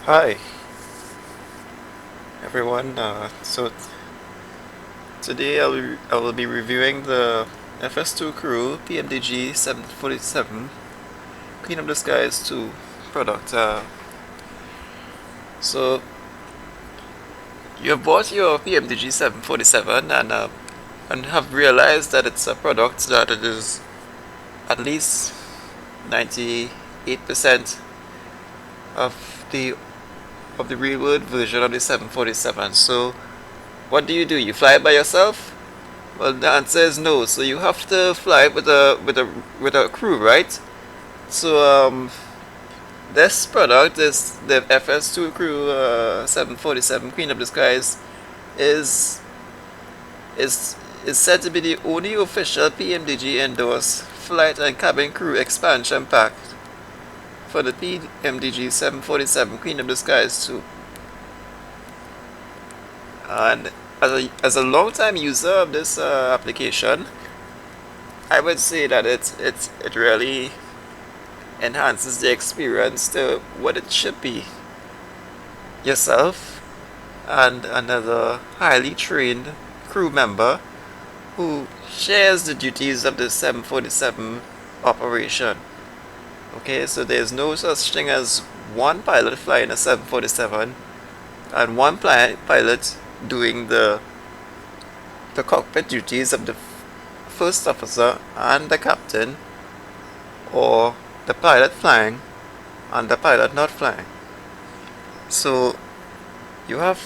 Hi everyone. Today I will be reviewing the FS2 Crew PMDG 747 Clean Up the Skies 2 product. So you have bought your PMDG 747 and have realized that it's a product that it is at least 98% of the real world version of the 747. So what do? You fly it by yourself? Well, the answer is no. So you have to fly with a crew, right? So this product is the FS2 Crew 747 Queen of the Skies is is is said to be the only official PMDG endorsed flight and cabin crew expansion pack for the PMDG 747 Queen of the Skies 2. And as a long-time user of this application, I would say that it really enhances the experience to what it should be. Yourself and another highly trained crew member who shares the duties of the 747 operation. Okay, so there's no such thing as one pilot flying a 747 and one pilot doing the cockpit duties of the first officer and the captain, or the pilot flying and the pilot not flying. So you have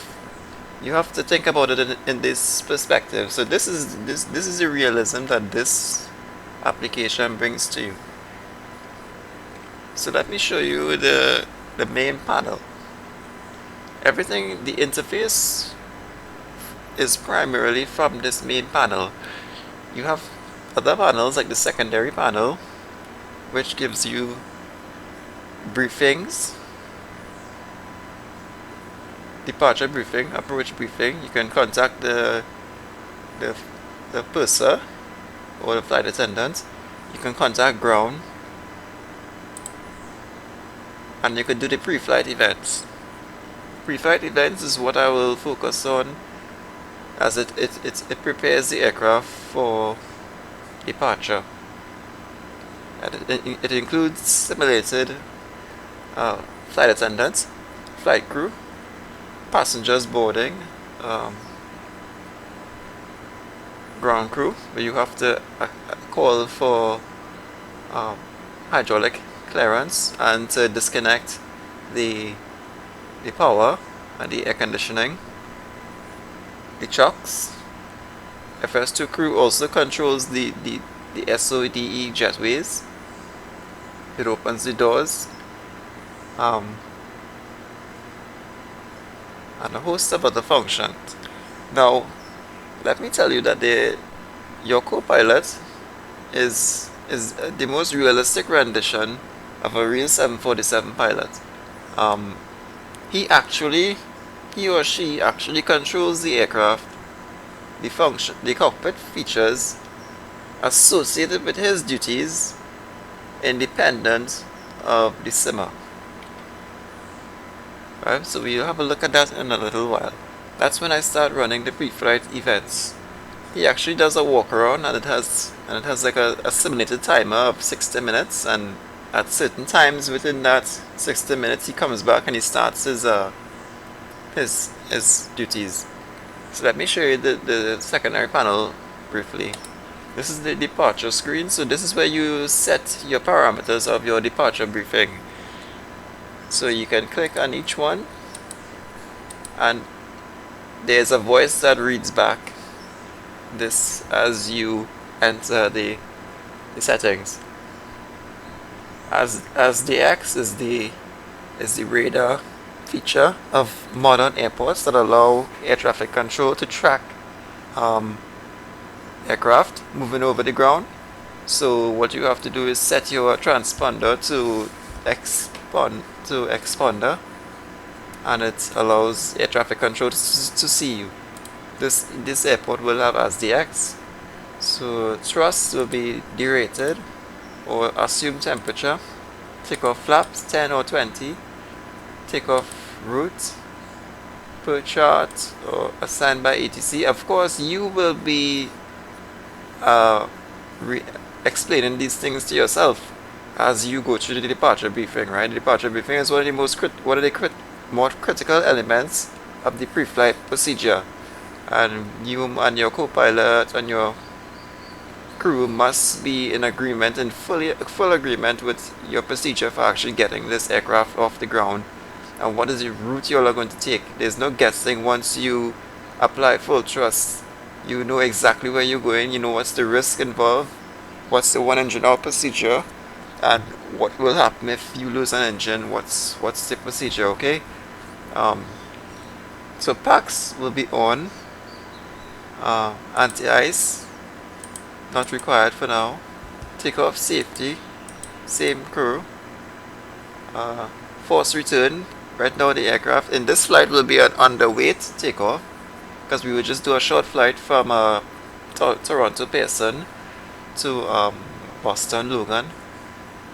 to think about it in this perspective. So this is the realism that this application brings to you. So let me show you the main panel. Everything, the interface is primarily from this main panel. You have other panels like the secondary panel, which gives you briefings, departure briefing, approach briefing. You can contact the purser or the flight attendant. You can contact ground, and you can do the pre-flight events. Pre-flight events is what I will focus on, as it prepares the aircraft for departure. And it includes simulated flight attendants, flight crew, passengers boarding, ground crew, where you have to call for hydraulic clearance and to disconnect the power and the air conditioning. The chocks. FS2 crew also controls the SODE jetways. It opens the doors, and a host of other functions. Now, let me tell you that your co-pilot is the most realistic rendition of a real 747 pilot. He or she actually controls the aircraft, the cockpit features associated with his duties, independent of the simmer. Right, so we'll have a look at that in a little while. That's when I start running the pre-flight events. He actually does a walk around, and it has like a simulated timer of 60 minutes, and at certain times within that 60 minutes he comes back and he starts his duties. So let me show you the secondary panel briefly. This is the departure screen. So this is where you set your parameters of your departure briefing. So you can click on each one, and there's a voice that reads back this as you enter the settings. As the X is the radar feature of modern airports that allow air traffic control to track aircraft moving over the ground. So what you have to do is set your transponder to exponder, and it allows air traffic control to see you. This airport will have SDX. So thrust will be derated or assumed temperature. Takeoff flaps 10 or 20. Takeoff route per chart or assigned by ATC. Of course, you will be explaining these things to yourself as you go through the departure briefing, right? The departure briefing is one of the more critical elements of the pre-flight procedure, and you and your co-pilot and your crew must be in agreement, in full agreement with your procedure for actually getting this aircraft off the ground and what is the route you all are going to take. There's no guessing. Once you apply full thrust, you know exactly where you're going, you know what's the risk involved, what's the one engine out procedure, and what will happen if you lose an engine, what's the procedure, okay? So packs will be on, anti-ice not required for now, takeoff safety, same crew, force return. Right now the aircraft in this flight will be an underweight takeoff, because we will just do a short flight from Toronto Pearson to Boston Logan.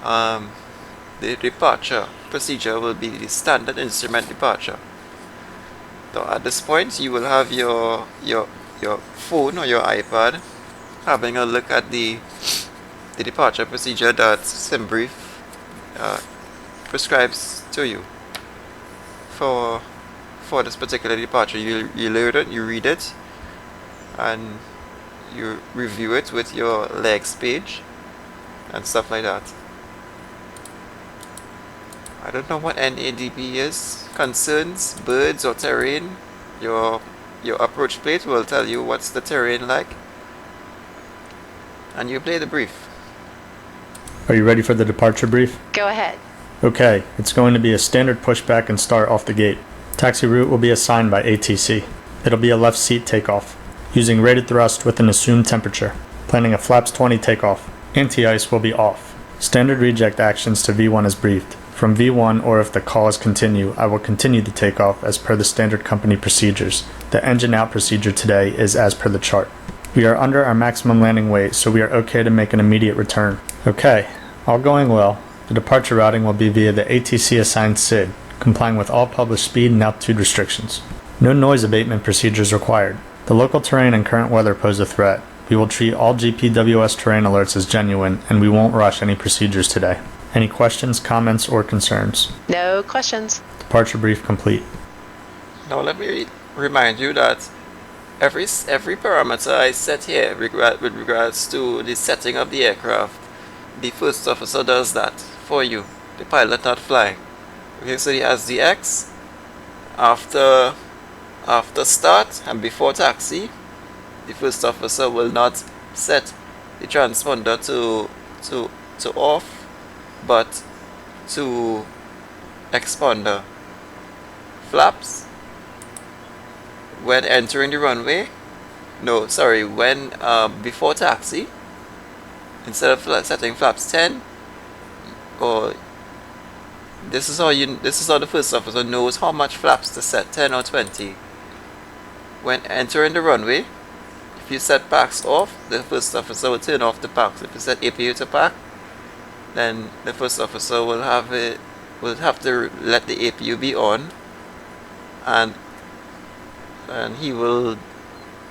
The departure procedure will be the standard instrument departure. So at this point you will have your phone or your iPad having a look at the departure procedure that SimBrief prescribes to you for this particular departure. You learn it, you read it, and you review it with your legs page and stuff like that. I don't know what NADB is. Concerns, birds or terrain. Your approach plate will tell you what's the terrain like, and you play the brief. Are you ready for the departure brief? Go ahead. Okay, it's going to be a standard pushback and start off the gate. Taxi route will be assigned by ATC. It'll be a left seat takeoff, using rated thrust with an assumed temperature. Planning a flaps 20 takeoff. Anti-ice will be off. Standard reject actions to V1 as briefed. From V1, or if the calls continue, I will continue the takeoff as per the standard company procedures. The engine out procedure today is as per the chart. We are under our maximum landing weight, so we are okay to make an immediate return. Okay, all going well. The departure routing will be via the ATC assigned SID, complying with all published speed and altitude restrictions. No noise abatement procedures required. The local terrain and current weather pose a threat. We will treat all GPWS terrain alerts as genuine, and we won't rush any procedures today. Any questions, comments, or concerns? No questions. Departure brief complete. Now let me remind you that every parameter I set here with regards to the setting of the aircraft, the first officer does that for you, the pilot not flying. Okay, so he has the X after start and before taxi. The first officer will not set the transponder to off, but to expander. Flaps when entering the runway. No, sorry, when before taxi, instead of setting flaps 10, or this is how the first officer knows how much flaps to set, 10 or 20. When entering the runway, if you set packs off, the first officer will turn off the packs. If you set APU to pack, then the first officer will have to let the APU be on, and he will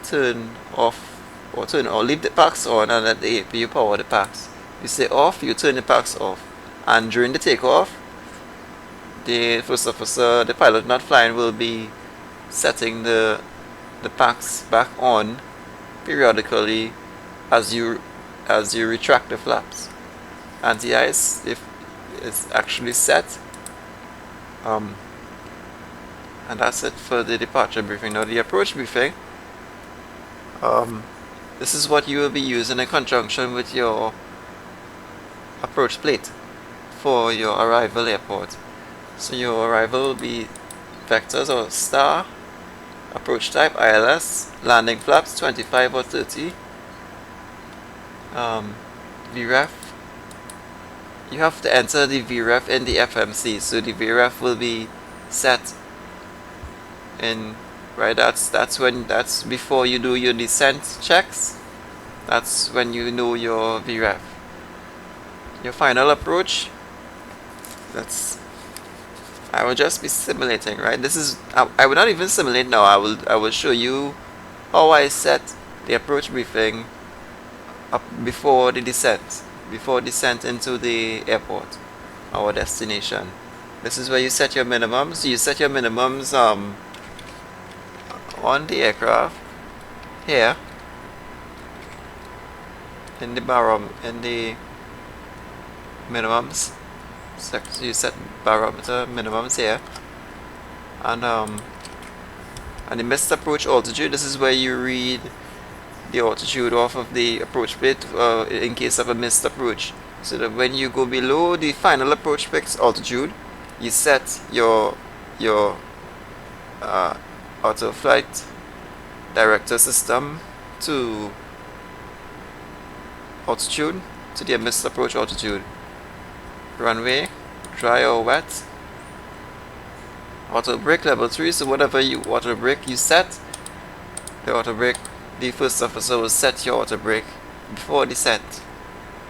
turn off or leave the packs on and let the APU power the packs. You say off, you turn the packs off, and during the takeoff, the first officer, the pilot not flying, will be setting the packs back on periodically as you retract the flaps. Anti-ice is actually set, and that's it for the departure briefing. Now the approach briefing, this is what you will be using in conjunction with your approach plate for your arrival airport. So your arrival will be vectors or star, approach type ILS, landing flaps 25 or 30, VREF. You have to enter the VREF in the FMC, so the VREF will be set in, right, that's before you do your descent checks. That's when you know your VREF. Your final approach, I will just be simulating, right? This is I will not even simulate now. I will show you how I set the approach briefing up before the descent into the airport, our destination. This is where you set your minimums. You set your minimums on the aircraft here in the minimums. So you set barometer minimums here, and the missed approach altitude. This is where you read the altitude off of the approach plate in case of a missed approach, so that when you go below the final approach fix altitude, you set your auto flight director system to altitude, to the missed approach altitude. Runway, dry or wet. Auto brake level 3, so whatever you auto brake you set, the auto brake, the first officer will set your auto brake before descent.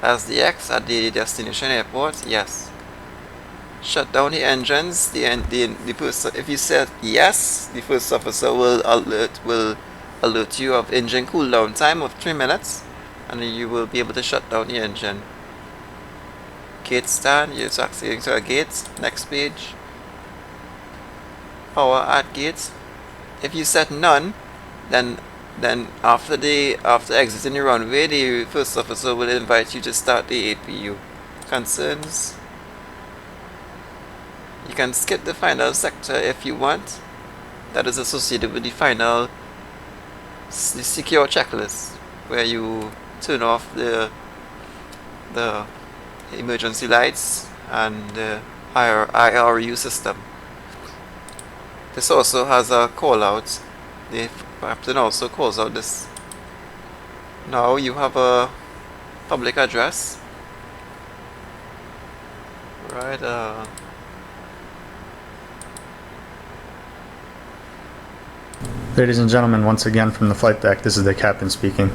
As the X at the destination airport, yes. Shut down the engines. The person, if you said yes, the first officer will alert you of engine cooldown time of 3 minutes, and then you will be able to shut down the engine. Gate stand, you're accessing to a gate. Next page. Power at gate. If you set none, then after exiting the runway, the first officer will invite you to start the APU. Concerns. You can skip the final sector if you want. That is associated with the final secure checklist, where you turn off the emergency lights and the IRU system. This also has a call out. The captain also calls out this. Now you have a public address, right? Ladies and gentlemen, once again from the flight deck, this is the captain speaking.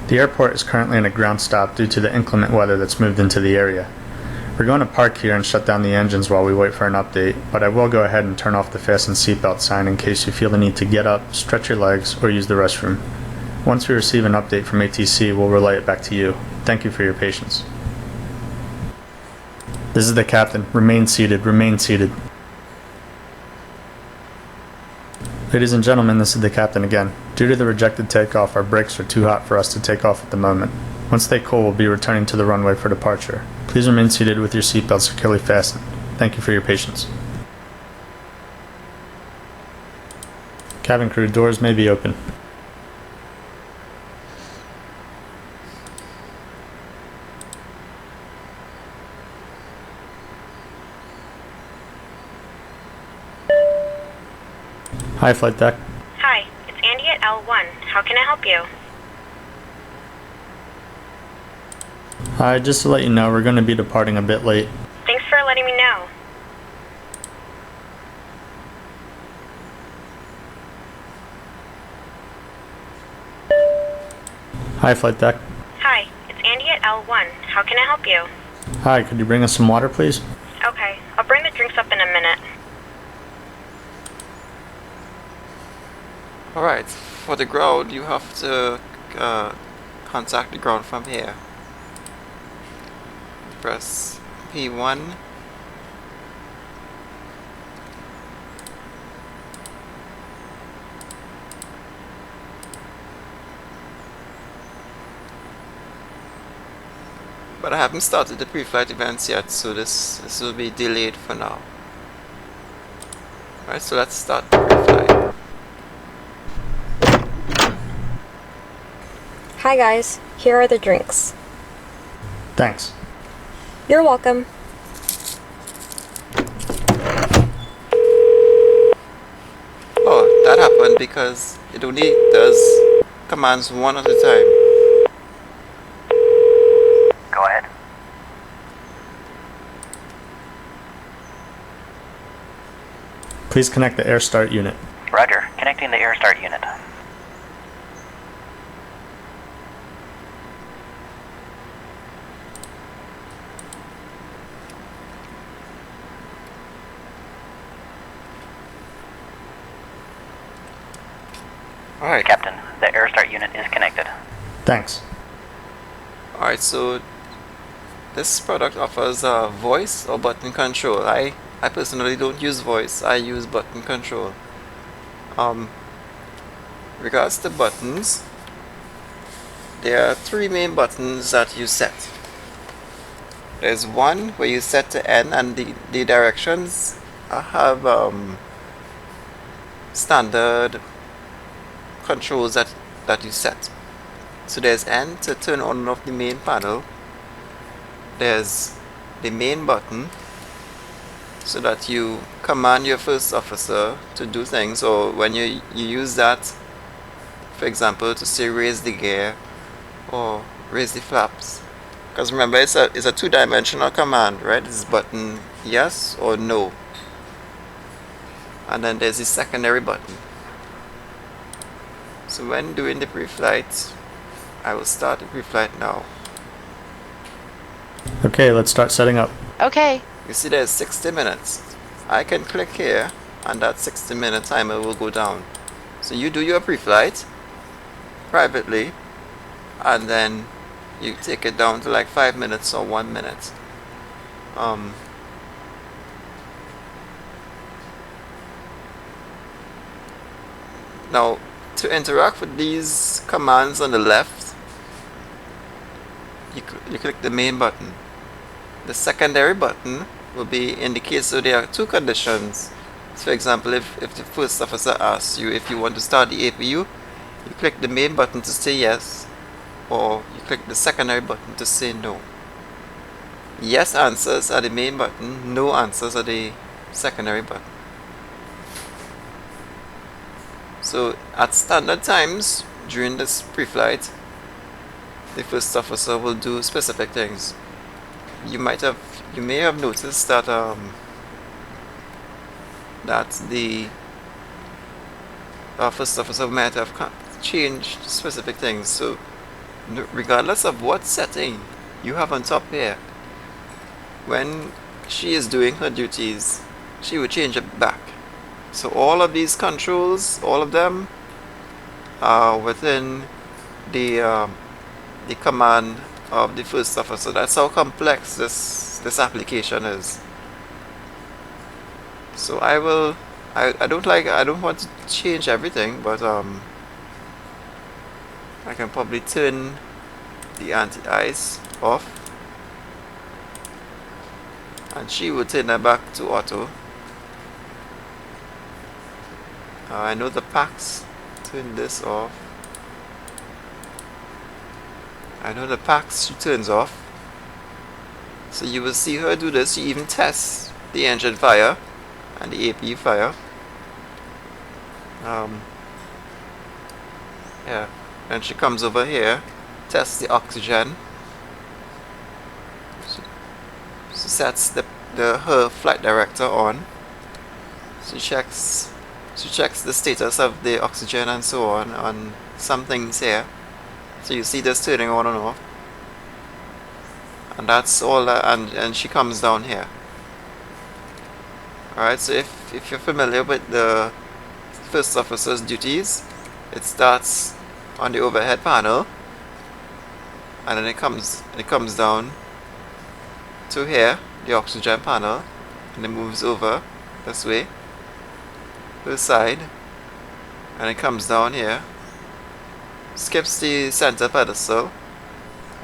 The airport is currently in a ground stop due to the inclement weather that's moved into the area. We're going to park here and shut down the engines while we wait for an update, but I will go ahead and turn off the fasten seatbelt sign in case you feel the need to get up, stretch your legs, or use the restroom. Once we receive an update from ATC, we'll relay it back to you. Thank you for your patience. This is the captain. Remain seated. Remain seated. Ladies and gentlemen, this is the captain again. Due to the rejected takeoff, our brakes are too hot for us to take off at the moment. Once they cool, we'll be returning to the runway for departure. Please remain seated with your seatbelt securely fastened. Thank you for your patience. Cabin crew, doors may be open. Hi, flight deck. Hi, it's Andy at L1. How can I help you? Hi, just to let you know, we're going to be departing a bit late. Thanks for letting me know. Hi, flight deck. Hi, it's Andy at L1. How can I help you? Hi, could you bring us some water, please? Okay, I'll bring the drinks up in a minute. Alright, for the ground, you have to contact the ground from here. Press P1. But I haven't started the pre-flight events yet, so this will be delayed for now. Alright, so let's start the pre-flight. Hi guys, here are the drinks. Thanks. You're welcome. Oh, that happened because it only does commands one at a time. Go ahead. Please connect the air start unit. Roger. Connecting the air start unit. Alright. Captain, the air start unit is connected. Thanks. Alright, so this product offers voice or button control. I personally don't use voice, I use button control. Regards to buttons, there are three main buttons that you set. There's one where you set to N, and the directions have standard controls that you set. So there's N to turn on and off the main panel. There's the main button so that you command your first officer to do things, or when you use that, for example, to say raise the gear or raise the flaps. Because remember, it's a two-dimensional command, right? It's button yes or no. And then there's the secondary button. So when doing the pre-flight, I will start the pre-flight now. Okay, let's start setting up. Okay. You see there's 60 minutes. I can click here and that 60-minute timer will go down. So you do your pre-flight privately, and then you take it down to like 5 minutes or 1 minute. Now, to interact with these commands on the left, you click the main button. The secondary button will be in the case so there are two conditions. So for example, if the first officer asks you if you want to start the APU, you click the main button to say yes, or you click the secondary button to say no. Yes answers are the main button, no answers are the secondary button. So at standard times during this pre-flight, the first officer will do specific things. You may have noticed that the first officer might have changed specific things. So regardless of what setting you have on top here, when she is doing her duties, she will change it back. So all of these controls, all of them are within the command of the first officer. That's how complex this application is. So I don't want to change everything, but I can probably turn the anti-ice off, and she will turn that back to auto. I know the packs, turn this off. I know the packs she turns off. So you will see her do this. She even tests the engine fire and the APU fire. Yeah, and she comes over here, tests the oxygen. She sets her flight director on. She checks the status of the oxygen and so on some things here. So you see this turning on and off, and that's all that, and she comes down here. Alright, so if you're familiar with the first officer's duties, it starts on the overhead panel, and then it comes down to here, the oxygen panel, and it moves over this way to the side, and it comes down here, skips the center pedestal,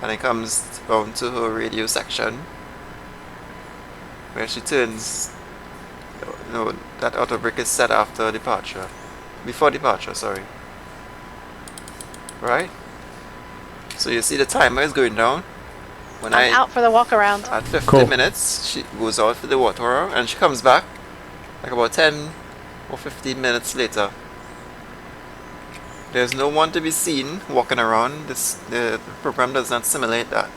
and it comes down to her radio section where she turns. No, that auto brake is set after departure, before departure, sorry. Right? So you see the timer is going down. When I'm out for the walk around. At 50 Cool. minutes, she goes out for the water hour, and she comes back like about 10 or 15 minutes later. There's no one to be seen walking around. The program does not simulate that.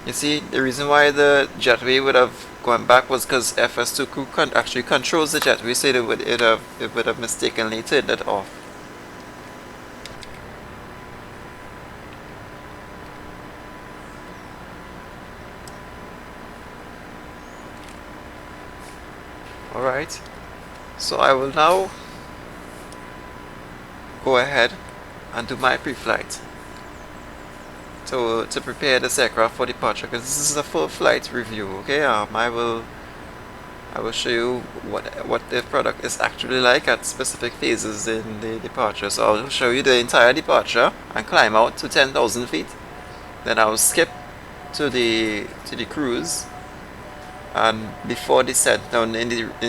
You see, the reason why the jetway would have gone back was because FS2 crew actually controls the jetway, so it would have mistakenly turned it off. Alright, so I will now go ahead and do my pre-flight to prepare this aircraft for departure, because this is a full flight review. Okay, I will show you what the product is actually like at specific phases in the departure. So I'll show you the entire departure and climb out to 10,000 feet. Then I'll skip to the cruise, and before descent. Now in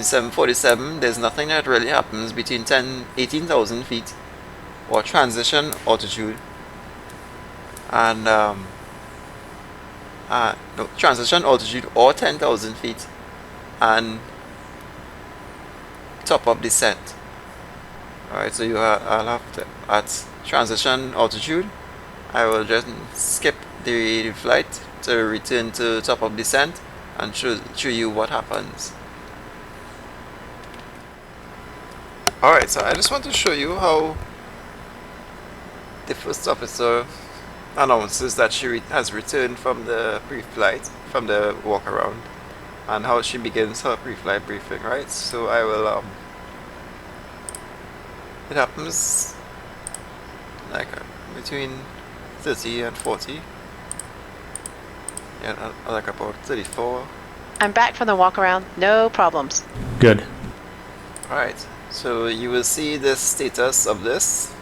747 there's nothing that really happens between 18,000 feet or transition altitude and no, transition altitude or 10,000 feet and top of descent. Alright, so I'll have to, at transition altitude, I will just skip the flight to return to top of descent and show you what happens. Alright, so I just want to show you how the first officer announces that she has returned from the pre-flight, from the walk around, and how she begins her pre-flight briefing, right? So I will, it happens like between 30 and 40. Yeah, like about 34. I'm back from the walk around, no problems. Good. Alright, so you will see the status of this.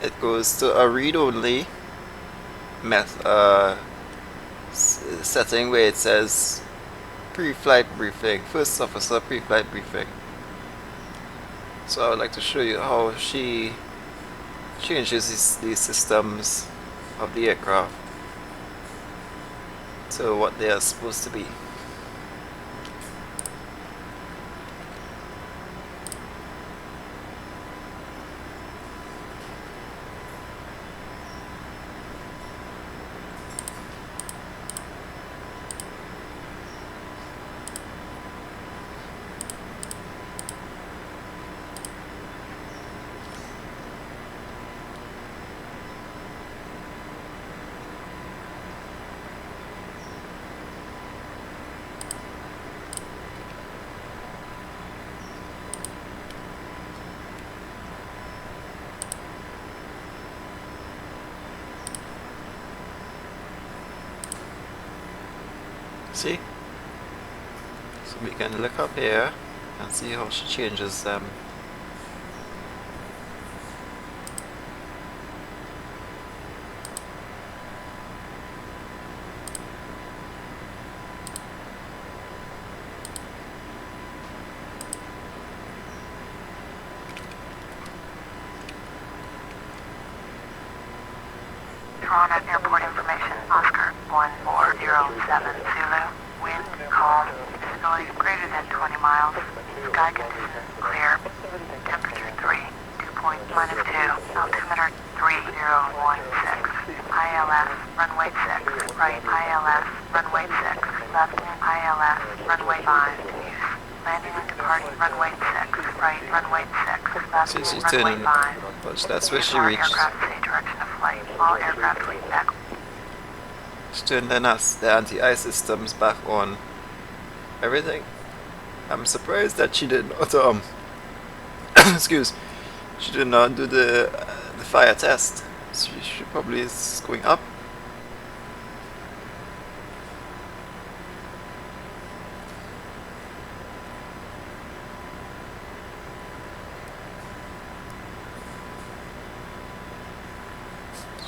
It goes to a read-only setting where it says pre-flight briefing, first officer pre-flight briefing. So I would like to show you how she changes these systems of the aircraft to what they are supposed to be. See? So we can look up here and see how she changes them. Toronto Airport information, Oscar 1407 Zulu, wind calm, visibility greater than 20 miles, sky conditions clear, temperature 3, dew point -2, altimeter 3016, ILS runway 6, right ILS runway 6, left ILS runway 5 to use, landing and departing runway 6, right runway 6, left See, she's runway turning, 5. but that's where she All reached. aircraft say direction of flight. All aircraft lead back. She turned the anti-ice systems back on. Everything. I'm surprised that she did not excuse. She did not do the fire test. She probably is going up.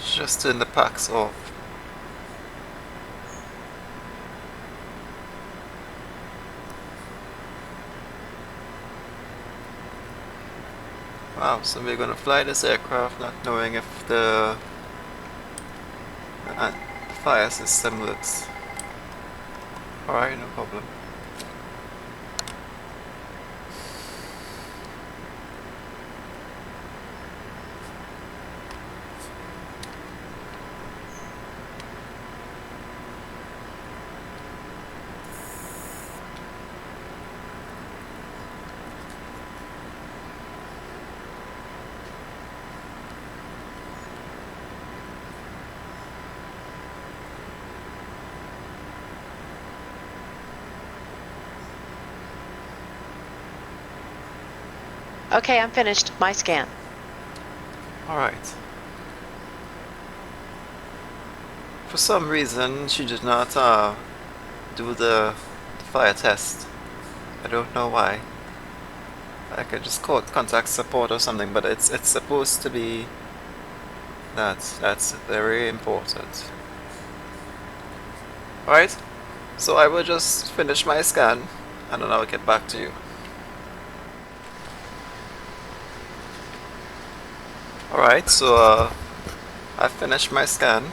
Just turn the packs off. Wow, so we're gonna fly this aircraft not knowing if the fire system works. Alright, no problem. Okay, I'm finished. My scan. Alright. For some reason, she did not do the fire test. I don't know why. I could just contact support or something, but it's supposed to be that. That's very important. Alright, so I will just finish my scan and then I'll get back to you. Alright, so I finished my scan,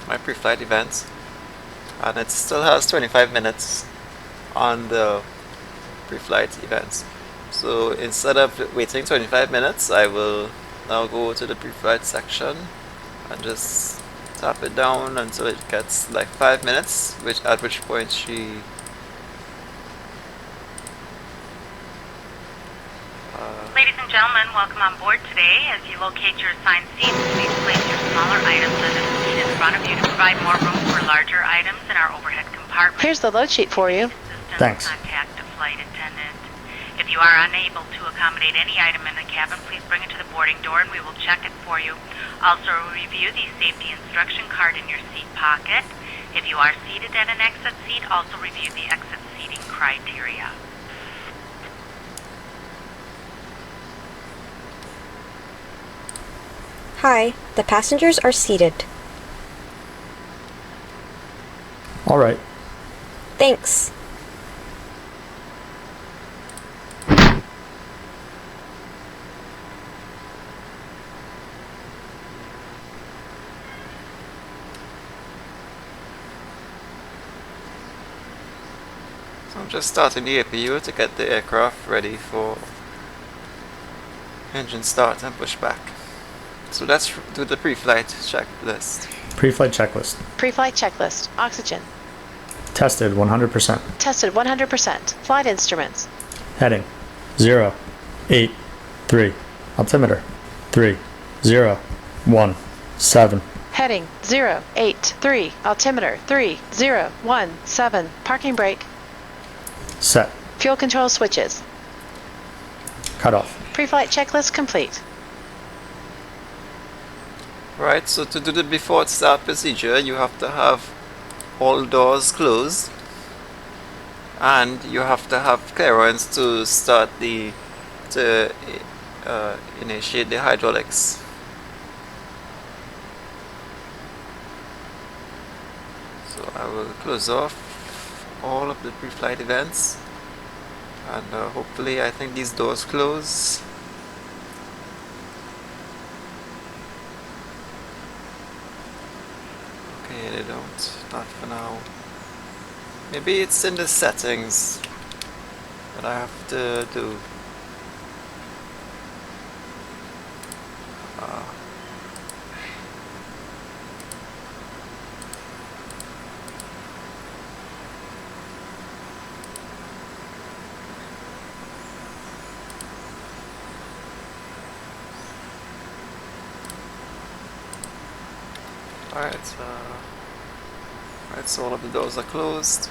my pre-flight event, and it still has 25 minutes on the pre-flight events. So instead of waiting 25 minutes, I will now go to the pre-flight section and just tap it down until it gets like 5 minutes, at which point she Ladies and gentlemen, welcome on board today. As you locate your assigned seats, please place your smaller items under the seat in front of you to provide more room for larger items in our overhead compartment. Here's the load sheet for you. Thanks. Contact the flight attendant. If you are unable to accommodate any item in the cabin, please bring it to the boarding door and we will check it for you. Also, review the safety instruction card in your seat pocket. If you are seated at an exit seat, also review the exit seating criteria. Hi, the passengers are seated. All right. Thanks. So I'm just starting the APU to get the aircraft ready for engine start and push back. So let's do the pre-flight checklist. Pre-flight checklist. Pre-flight checklist. Oxygen. Tested 100%. Tested 100%. Flight instruments. Heading 0, 8, 3. Altimeter 3, 0, 1, 7. Heading 0, 8, 3. Altimeter 3, 0, 1, 7. Parking brake. Set. Fuel control switches. Cutoff. Pre-flight checklist complete. Right, so to do the before start procedure, you have to have all doors closed and you have to have clearance to initiate the hydraulics. So I will close off all of the pre-flight events and hopefully I think these doors close. Okay, they don't, not for now. Maybe it's in the settings that I have to do. Alright, so all of the doors are closed.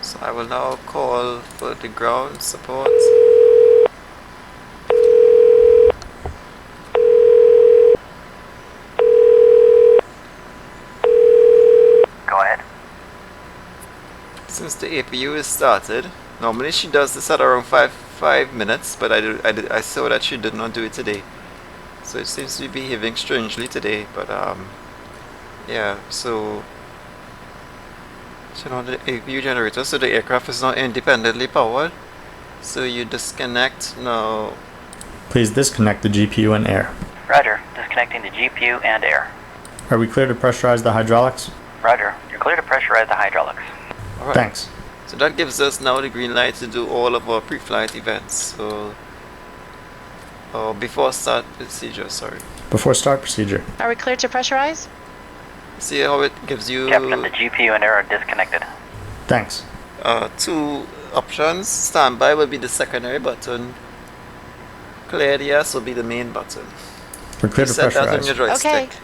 So I will now call for the ground support. Go ahead. Since the APU is started, normally she does this at around 5 minutes, but I saw that she did not do it today. So it seems to be behaving strangely today, but yeah, so turn on the APU generator so the aircraft is not independently powered. So you disconnect now. Please disconnect the GPU and air. Roger. Disconnecting the GPU and air. Are we clear to pressurize the hydraulics? Roger. You're clear to pressurize the hydraulics. Alright. Thanks. So that gives us now the green light to do all of our pre-flight events. So before start procedure, sorry. Before start procedure. Are we cleared to pressurize? See how it gives you Captain, the GPU and air are disconnected. Thanks. two options. Standby will be the secondary button. Cleared yes will be the main button. We're clear to Set that on your pressurize. joystick. Okay.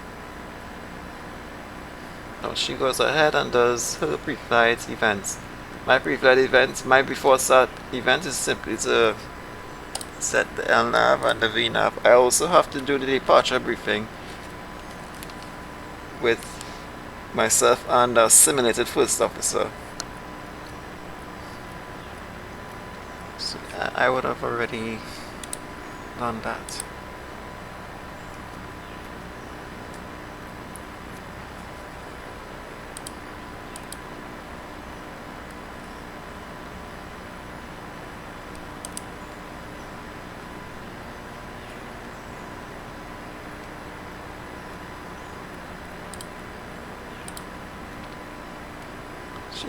Now she goes ahead and does her pre-flight events. My pre-flight event, my before start event is simply to set the LNAV and the VNAV. I also have to do the departure briefing with myself and a simulated first officer. So I would have already done that.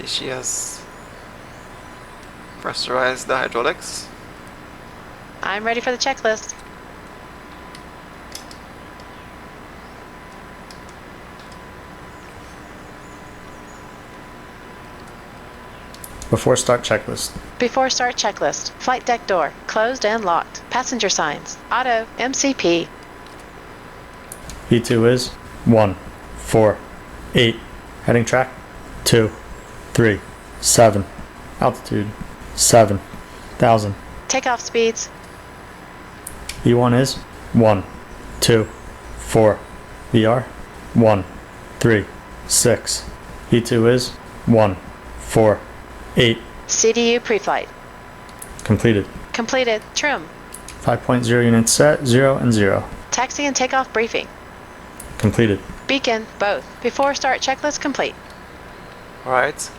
She has pressurized the hydraulics. I'm ready for the checklist. Before start checklist. Before start checklist. Flight deck door. Closed and locked. Passenger signs. Auto. MCP. V2 is 1, 4, 8. Heading track 2, 3, 7. Altitude 7,000. Takeoff speeds. V1 is 1, 2, 4. VR 1, 3, 6. V2 is 1, 4, 8. CDU pre-flight. Completed. Completed. Trim. 5.0 units set, 0 and 0. Taxi and takeoff briefing. Completed. Beacon. Both. Before start checklist complete. Alright.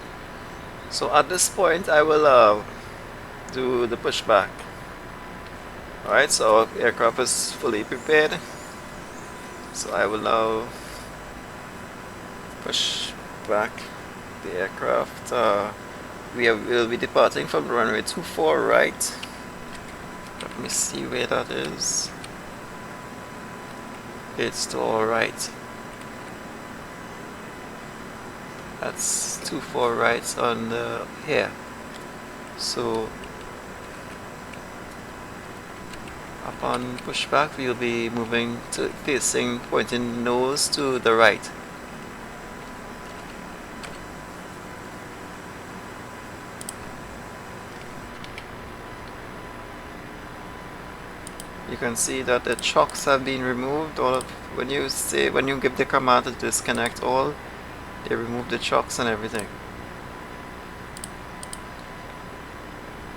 So at this point I will do the pushback. Alright, so our aircraft is fully prepared. So I will now push back the aircraft. We'll be departing from the runway 24 right. Let me see where that is. It's to all right. That's 24 right on the here. So upon pushback, we'll be moving to facing, pointing nose to the right. You can see that the chocks have been removed. When you give the command to disconnect all, they remove the chocks and everything.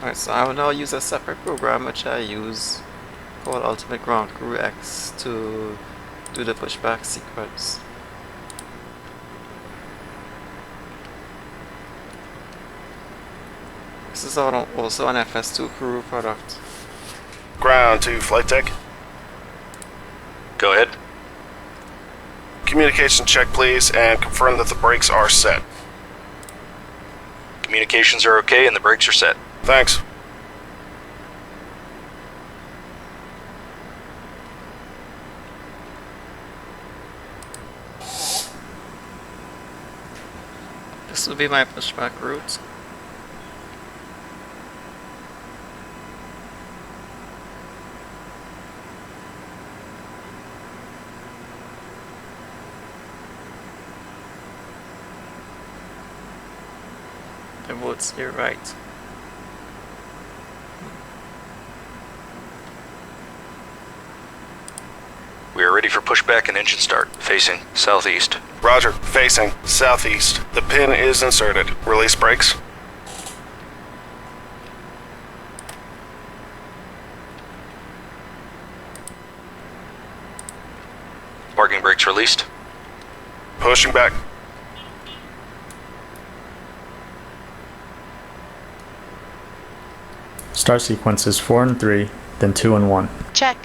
Alright, so I will now use a separate program which I use called Ultimate Ground Crew X to do the pushback sequence. This is also an FS2 crew product. Ground to flight deck. Go ahead. Communication check, please, and confirm that the brakes are set. Communications are okay and the brakes are set. Thanks. This will be my pushback route. The woods here right. We are ready for pushback and engine start. Facing southeast. Roger, facing southeast. The pin is inserted. Release brakes. Parking brakes released. Pushing back. Start sequence is 4 and 3, then 2 and 1. Check.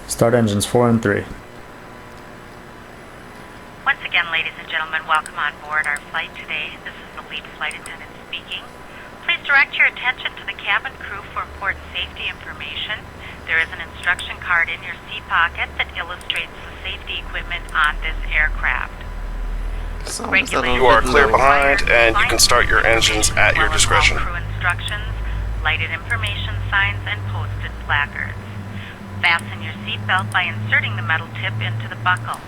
Start engines 4 and 3. Once again, ladies and gentlemen, welcome on board our flight today. This is the lead flight attendant speaking. Please direct your attention to the cabin crew for important safety information. There is an instruction card in your seat pocket that illustrates the safety equipment on this aircraft. You are clear behind, and you can start your engines at your discretion. Crew instructions, lighted information signs, and posted placards. Fasten your seatbelt by inserting the metal tip into the buckle.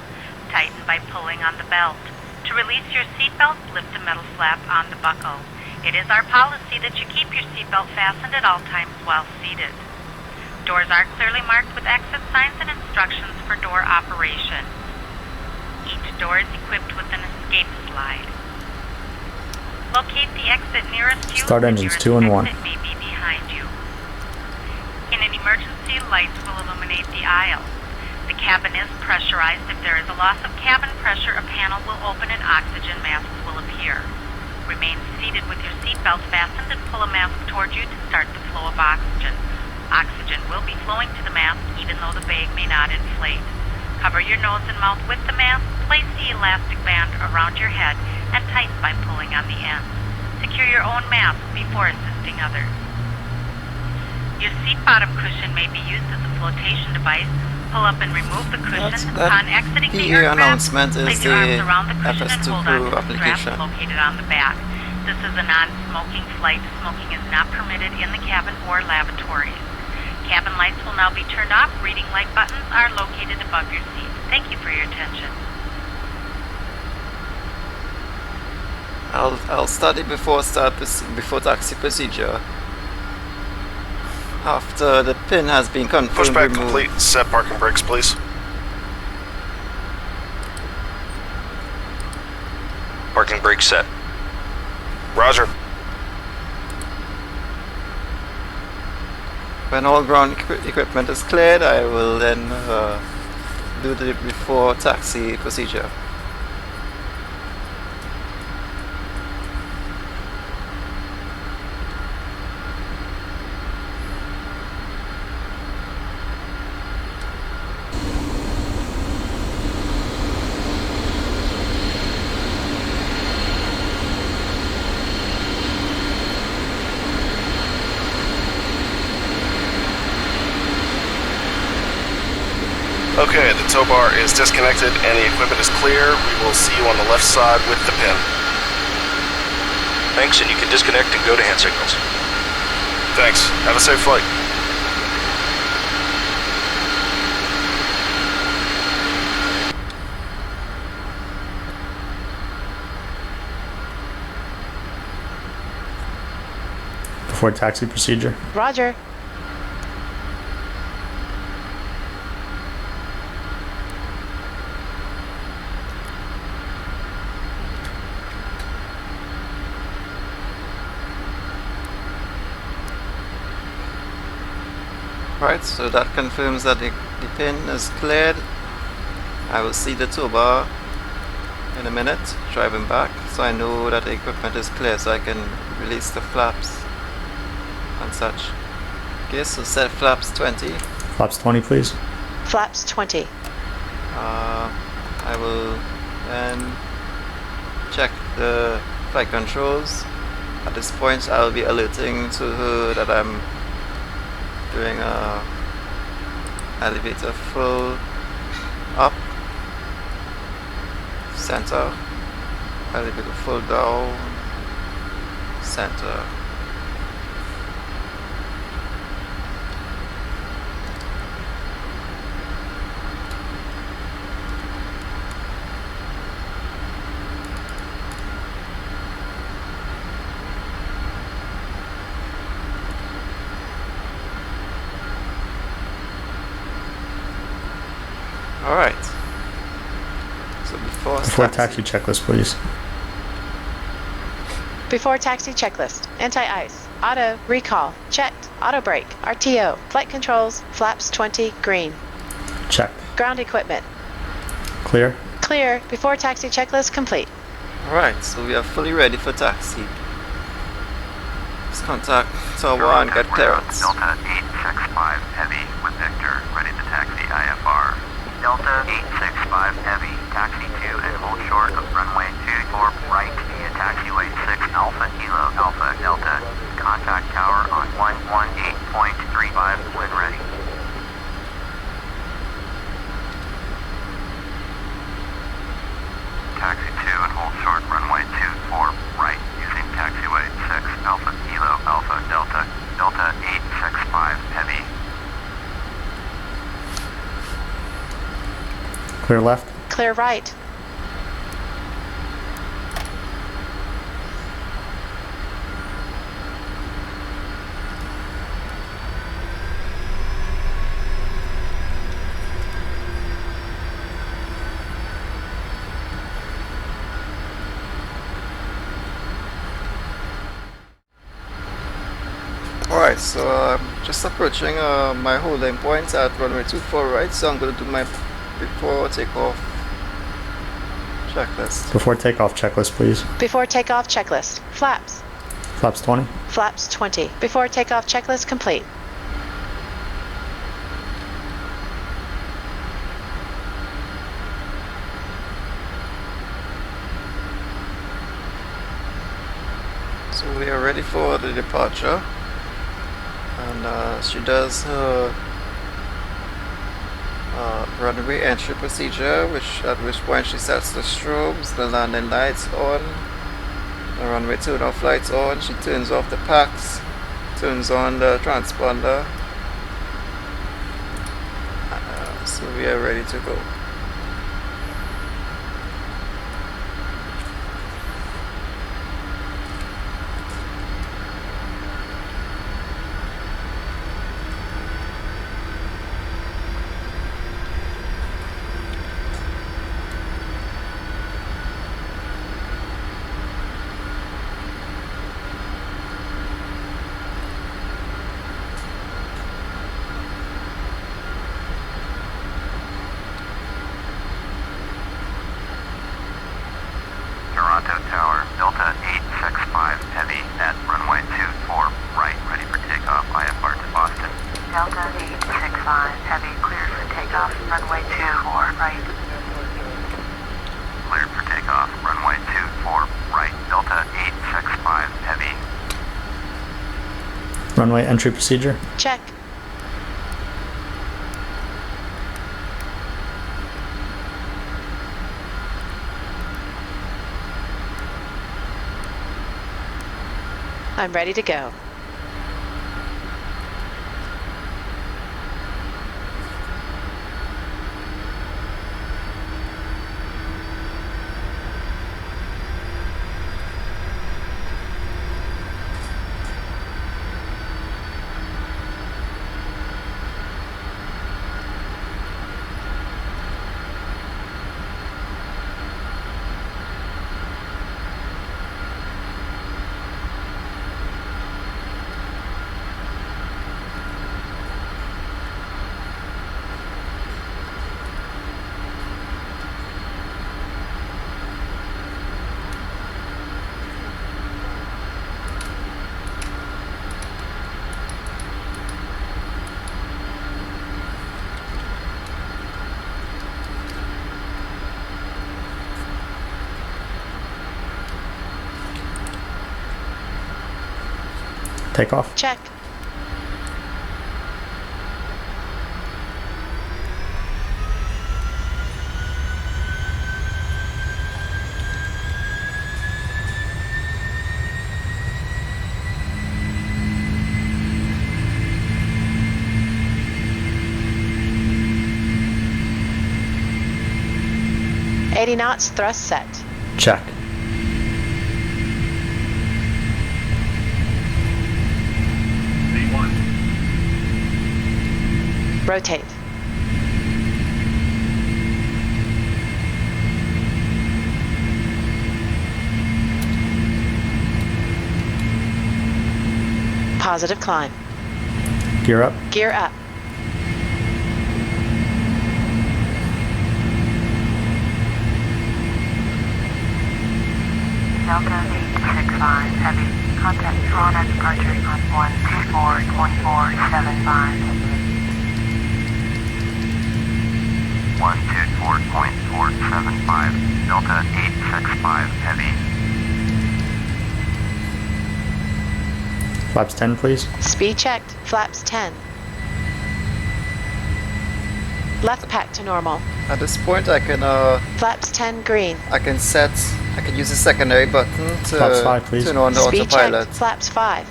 tighten by pulling on the belt. To release your seatbelt, lift the metal flap on the buckle. It is our policy that you keep your seatbelt fastened at all times while seated. Doors are clearly marked with exit signs and instructions for door operation. Each door is equipped with an escape slide. Locate the exit nearest you. Start engines 2 and 1. Exit may be behind you. In an emergency, lights will illuminate the aisle. The cabin is pressurized. If there is a loss of cabin pressure, a panel will open and oxygen masks will appear. Remain seated with your seatbelt fastened and pull a mask toward you to start the flow of oxygen. Oxygen will be flowing to the mask even though the bag may not inflate. Cover your nose and mouth with the mask. Place the elastic band around your head and tighten by pulling on the end. Secure your own mask before assisting others. Your seat bottom cushion may be used as a flotation device. Pull up and remove the cushion. Upon exiting the aircraft, announcement is place your arms the around the cushion and FS2 hold on crew to the application. strap located on the back. This is a non-smoking flight. Smoking is not permitted in the cabin or lavatories. Cabin lights will now be turned off. Reading light buttons are located above your seat. Thank you for your attention. I'll start it before taxi procedure. After the pin has been confirmed, Pushback removed. complete. Set parking brakes, please. Parking brake set. Roger. When all ground equipment is cleared, I will then do the before taxi procedure. Okay, the tow bar is disconnected and the equipment is clear. We will see you on the left side with the pin. Thanks, and you can disconnect and go to hand signals. Thanks. Have a safe flight. Before taxi procedure. Roger. Right, so that confirms that the pin is cleared. I will see the tow bar in a minute, driving back, so I know that the equipment is clear, so I can release the flaps and such. Okay, so set flaps 20. Flaps 20, please. Flaps 20. I will then check the flight controls. At this point, I'll be alerting to her that I'm doing a elevator full up, center, elevator full down, center. Alright. So before taxi checklist, please. Before taxi checklist. Anti-ice. Auto. Recall. Checked. Auto brake. RTO. Flight controls. Flaps 20. Green. Check. Ground equipment. Clear. Clear. Before taxi checklist complete. Alright, so we are fully ready for taxi. Let's contact Tower 1 and get clearance. Delta 865 Heavy with Victor, ready to taxi IFR. Delta 865 Heavy, taxi 2 and hold short of runway 24 right via taxiway 6 Alpha Kilo Alpha Delta. Contact tower on 118.35 when ready. Taxi 2 and hold short runway 24 right using taxiway 6 Alpha Kilo Alpha Delta. Delta 865 Heavy. Clear left. clear right. Alright, so I'm just approaching my holding point at runway 24 right, so I'm going to do my before takeoff checklist. Before takeoff checklist, please. Before takeoff checklist. Flaps. Flaps 20. Flaps 20. Before takeoff checklist complete. So we are ready for the departure. And she does her runway entry procedure, at which point she sets the strobes, the landing lights on, the runway turn-off lights on, she turns off the packs, turns on the transponder, so we are ready to go. Toronto Tower, Delta 865 Heavy at runway 24 right, ready for takeoff, IFR to Boston. Delta 865 Heavy, cleared for takeoff, runway 24 right. Cleared for takeoff, runway 24 right, Delta 865 Heavy. Runway entry procedure. Check. I'm ready to go. Takeoff. Check. $80 knots thrust set. Check. Rotate. Positive climb. Gear up. Gear up. Delta 865 Heavy, contact Toronto departure on 124.475. 124.475, Delta 865 Heavy. Flaps 10, please. Speed checked. Flaps 10. Left pack to normal. At this point I can Flaps 10 green. I can use the secondary button to Flaps 5, please. turn on the Speed autopilot. checked. Flaps 5.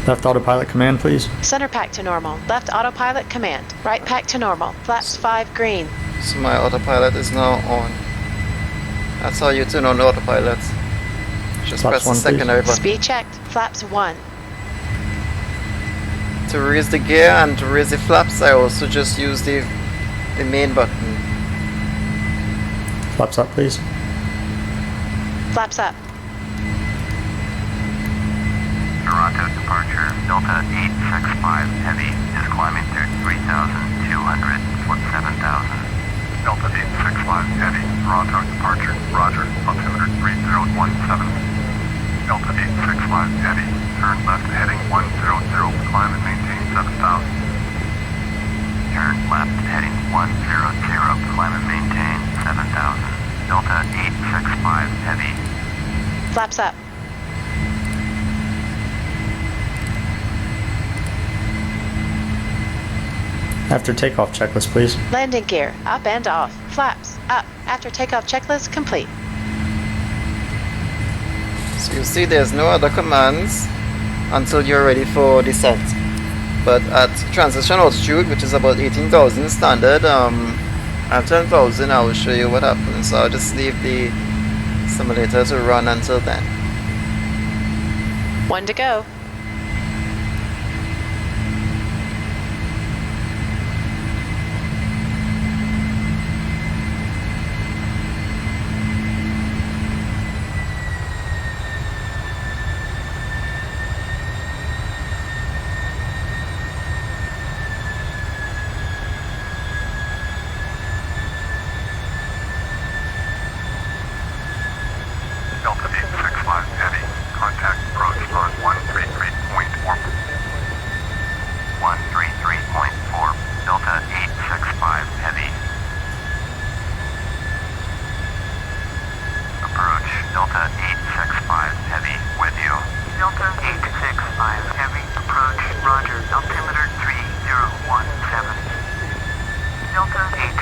Left autopilot command, please. Center pack to normal. Left autopilot command. Right pack to normal. Flaps 5 green. So my autopilot is now on. That's how you turn on the autopilot. Just Flaps press the 1, please. secondary button. Speed checked. Flaps 1. To raise the gear and to raise the flaps, I also just use the main button. Flaps up, please. Flaps up. Toronto departure, Delta 865 Heavy is climbing through 3,200, foot 7,000. Delta 865 Heavy, Toronto departure, roger, altimeter 3017. Delta 865 Heavy, turn left heading 100, climb and maintain 7,000. Turn left heading 100, climb and maintain 7,000. Delta 865 Heavy. Flaps up. After takeoff checklist, please. Landing gear up and off. Flaps up. After takeoff checklist complete. So you see there's no other commands until you're ready for descent. But at transition altitude, which is about 18,000 standard, at 10,000 I will show you what happens. So I'll just leave the simulator to run until then. 1 to go. Delta 865 Heavy, contact approach on 133.4. 133.4, Delta 865 Heavy. Approach, Delta 865 Heavy, with you. Delta 865 Heavy, approach, roger, altimeter 3017. Delta 865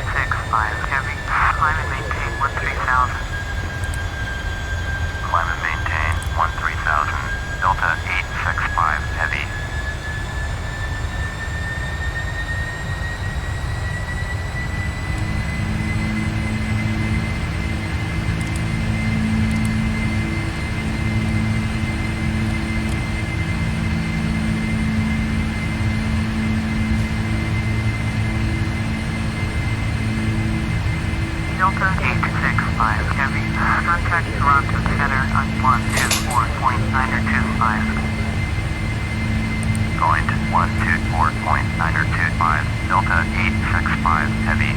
Heavy, climb and maintain 13,000. Climb and maintain 13,000, Delta 865 Heavy. Delta 865 Heavy, contact Toronto Center on 124.925. Going to 124.925, Delta 865 Heavy.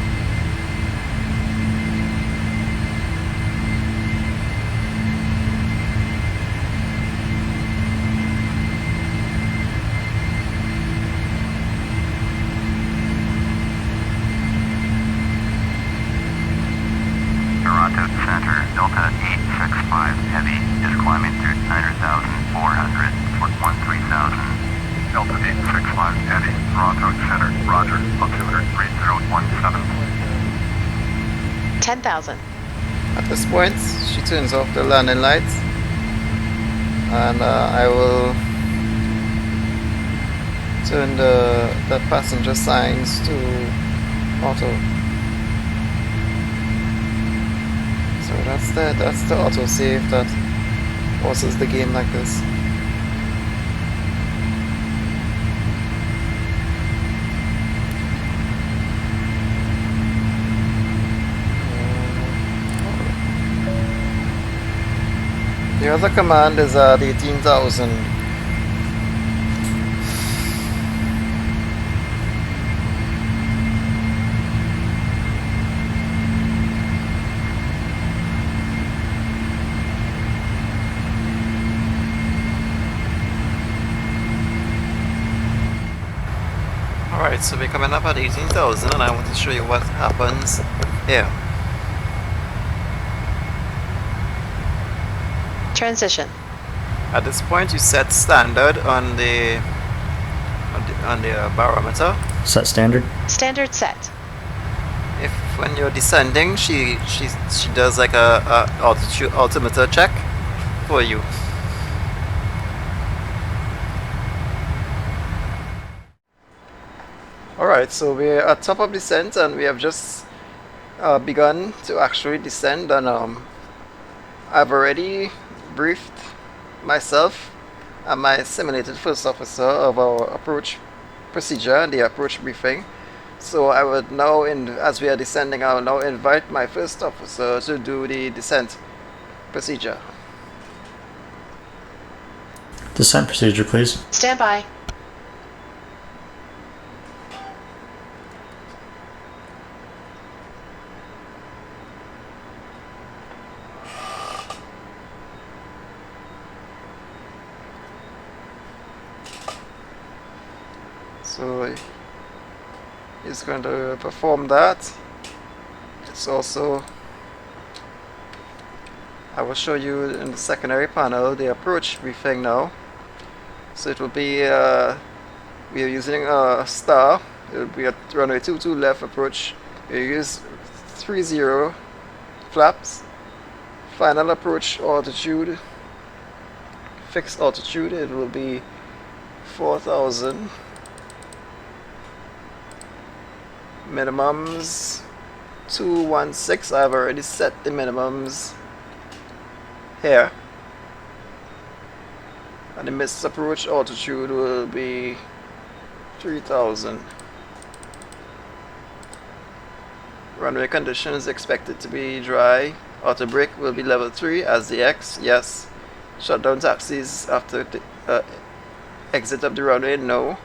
Toronto Center, Delta 865 Heavy is climbing through 9,400, foot 13,000. Delta 865 Heavy, Toronto Center, roger, altimeter 3017. 10,000. At this point, she turns off the landing lights, and I will turn the passenger signs to auto. So that's the auto save that forces the game like this. The other command is at 18,000. Alright, so we're coming up at 18,000 and I want to show you what happens here. Transition. At this point you set standard on the barometer. Set standard. Standard set. If when you're descending she does like a altimeter check for you. Alright, so we're at top of descent and we have just begun to actually descend, and I've already briefed myself and my simulated first officer of our approach procedure and the approach briefing. So I would now, as we are descending, I will now invite my first officer to do the descent procedure. Descent procedure, please. Stand by. So he's going to perform that. It's also, I will show you in the secondary panel the approach briefing now. So it will be, we are using a star. It will be a runway 22 left approach. We use 30 flaps. Final approach altitude, fixed altitude, it will be 4,000. Minimums 216. I've already set the minimums here, and the missed approach altitude will be 3,000. Runway conditions expected to be dry. Auto brake will be level 3 as the X, yes. Shutdown taxis after the exit of the runway, no.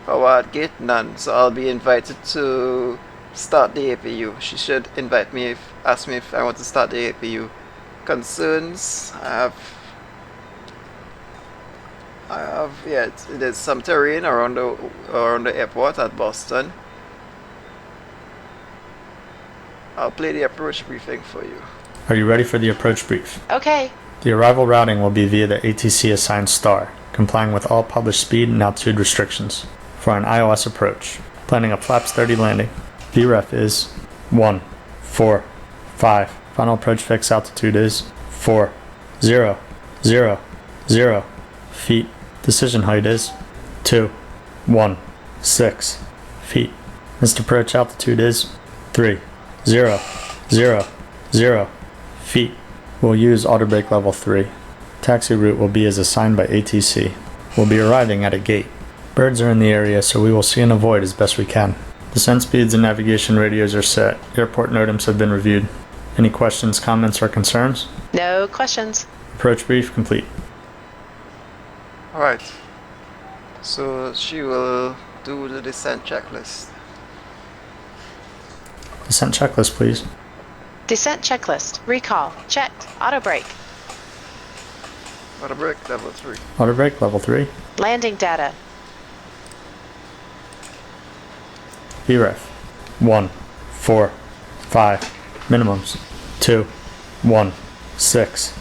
Power at gate, none. So I'll be invited to start the APU. She should invite me, ask me if I want to start the APU. Concerns, I have, yeah, there's some terrain around the airport at Boston. I'll play the approach briefing for you. Are you ready for the approach brief? Okay. The arrival routing will be via the ATC assigned star, complying with all published speed and altitude restrictions. For an ILS approach, planning a flaps 30 landing. VREF is 1, 4, 5. Final approach fixed altitude is 4, 0, 0, 0 feet. Decision height is 2, 1, 6 feet. Missed approach altitude is 3, 0, 0, 0 feet. We'll use auto brake level 3. Taxi route will be as assigned by ATC. We'll be arriving at a gate. Birds are in the area, so we will see and avoid as best we can. Descent speeds and navigation radios are set. Airport NOTAMs have been reviewed. Any questions, comments, or concerns? No questions. Approach brief complete. Alright. So she will do the descent checklist. Descent checklist, please. Descent checklist. Recall. Checked. Auto brake. Auto brake level 3. Auto brake level 3. Landing data. VREF 1, 4, 5. Minimums 2, 1, 6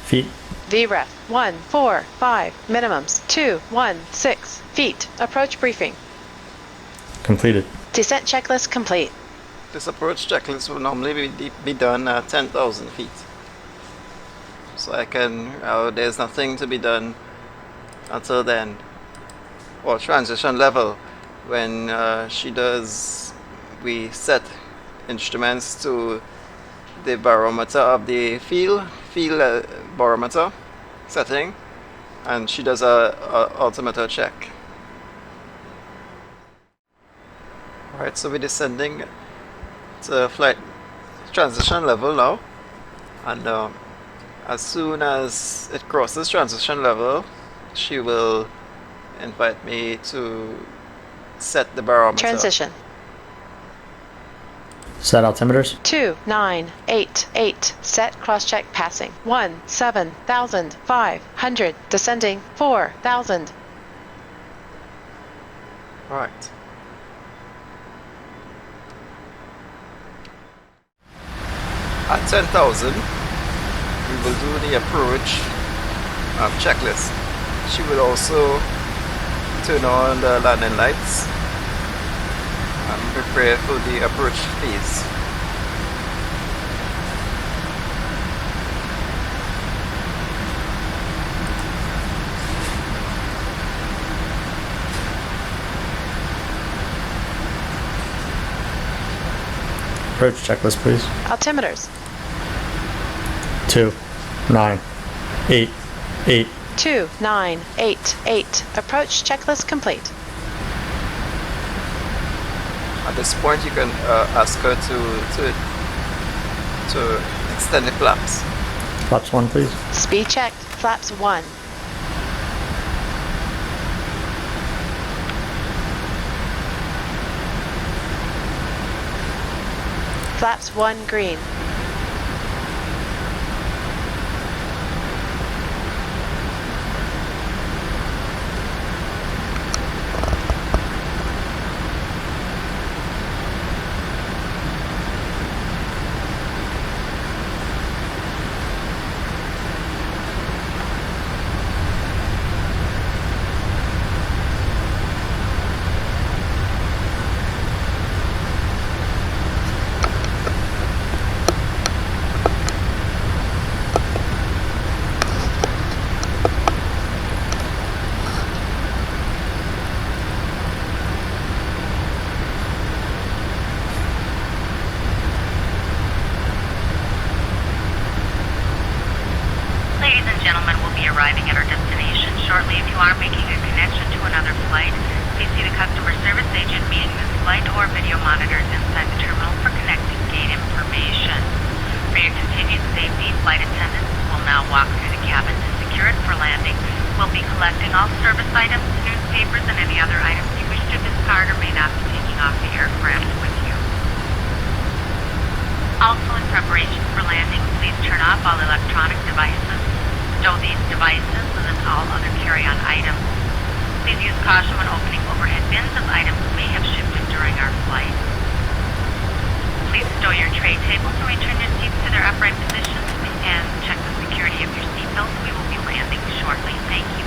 feet. VREF 1, 4, 5. Minimums 2, 1, 6 feet. Approach briefing. Completed. Descent checklist complete. This approach checklist will normally be done at 10,000 feet. So I can, there's nothing to be done until then. Or transition level. When we set instruments to the barometer of the field barometer setting, and she does a altimeter check. Alright, so we're descending to flight transition level now, and as soon as it crosses transition level, she will invite me to set the barometer. Transition. Set altimeters. 2988. Set cross-check passing. 17,500. Descending 4,000. Alright. At 10,000, we will do the approach checklist. She will also turn on the landing lights and prepare for the approach phase. Approach checklist, please. Altimeters. 2, 9, 8, 8. 2, 9, 8, 8. Approach checklist complete. At this point, you can ask her to extend the flaps. Flaps 1, please. Speed checked. Flaps 1. Flaps 1 green. Ladies and gentlemen, we'll be arriving at our destination shortly. If you are making a connection to another flight, please see the customer service agent meeting this flight or video monitors inside the terminal for connecting gate information. For your continued safety, flight attendants will now walk through the cabin to secure it for landing. We'll be collecting all service items, newspapers, and any other items you wish to discard or may not be taking off the aircraft with you. Also, in preparation for landing, please turn off all electronic devices. Stow these devices and then all other carry-on items. Please use caution when opening overhead bins as items may have shifted during our flight. Please stow your tray tables and return your seats to their upright positions and check the security of your seatbelts. We will be landing shortly. Thank you.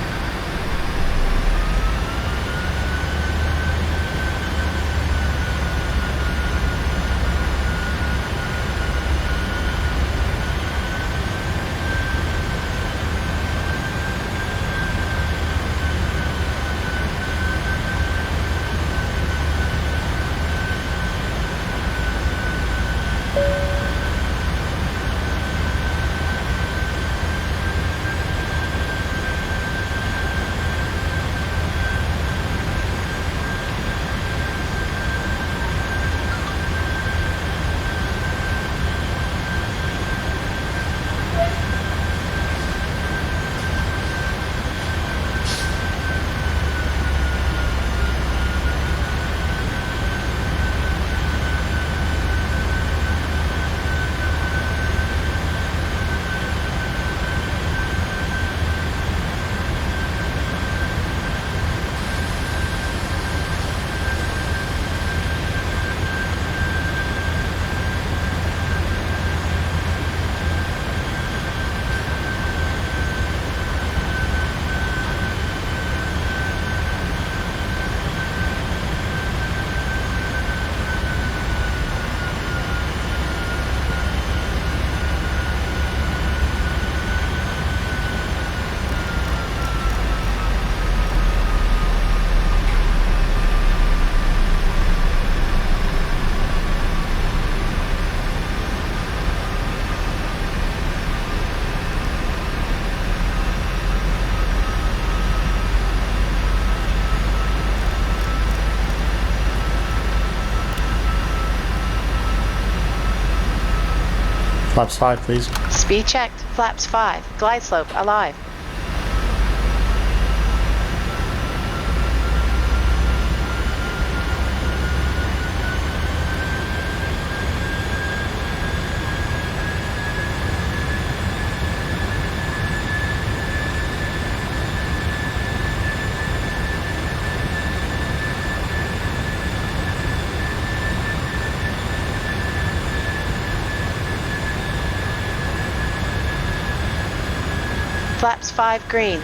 Flaps 5, please. Speed checked. Flaps 5. Glide slope alive. Flaps 5 green.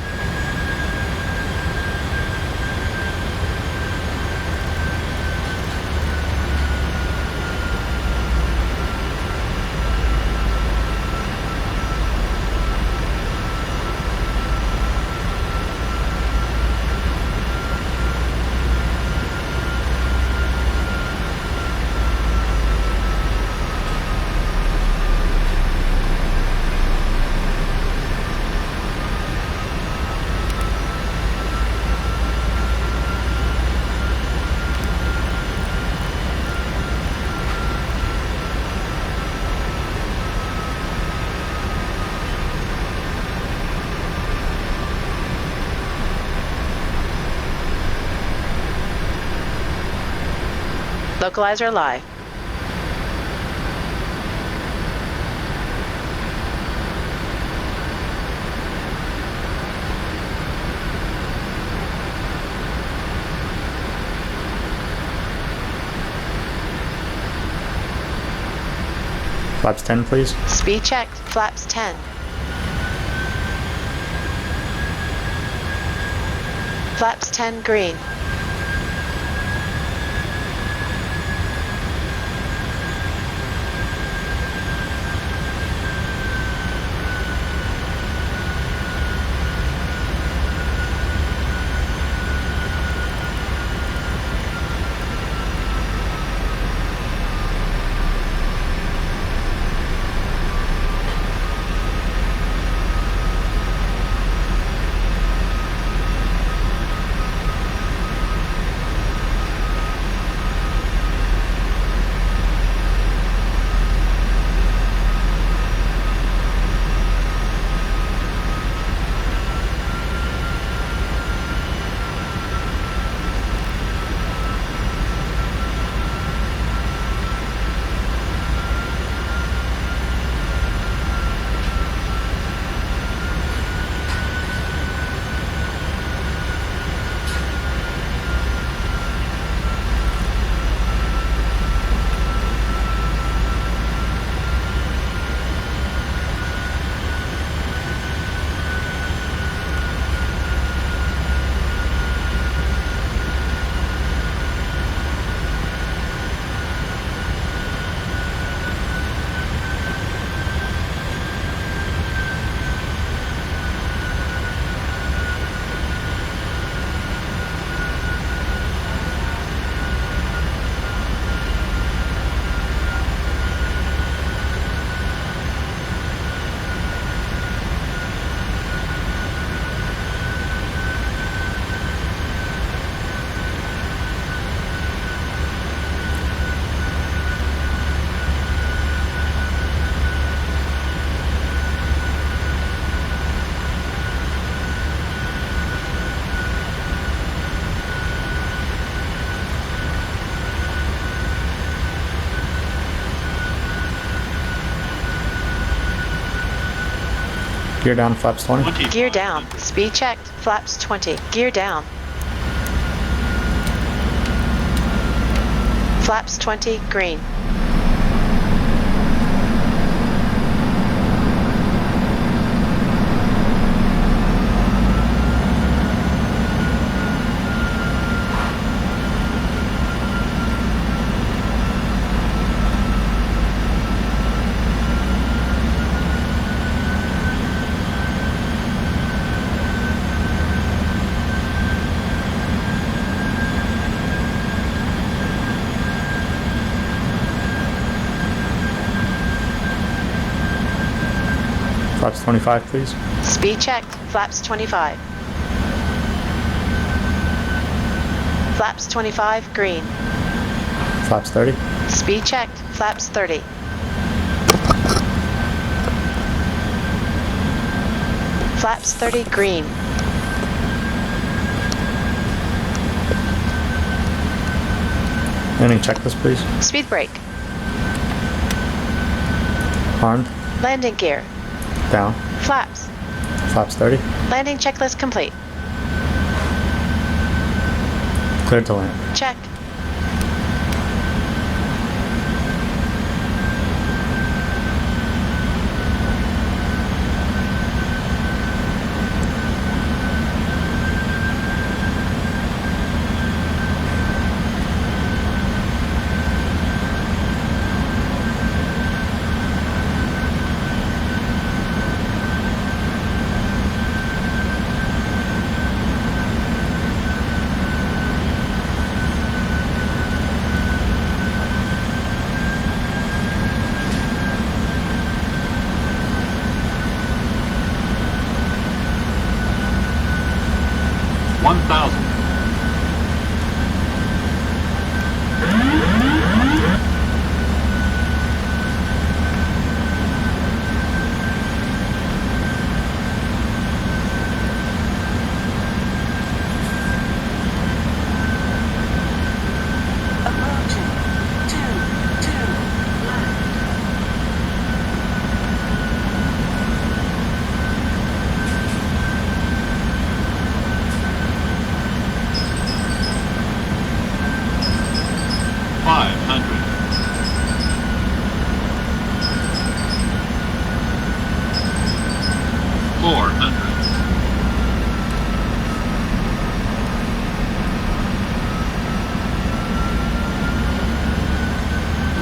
Localizer live. Flaps 10, please. Speed checked. Flaps 10. Flaps 10 green. Gear down, flaps 20. Gear down. Speed checked. Flaps 20. Gear down. Flaps 20 green. Flaps 25, please. Speed checked. Flaps 25. Flaps 25 green. Flaps 30. Speed checked. Flaps 30. Flaps 30 green. Landing checklist, please. Speed brake. Armed. Landing gear. Down. Flaps. Flaps 30. Landing checklist complete. Cleared to land. Check.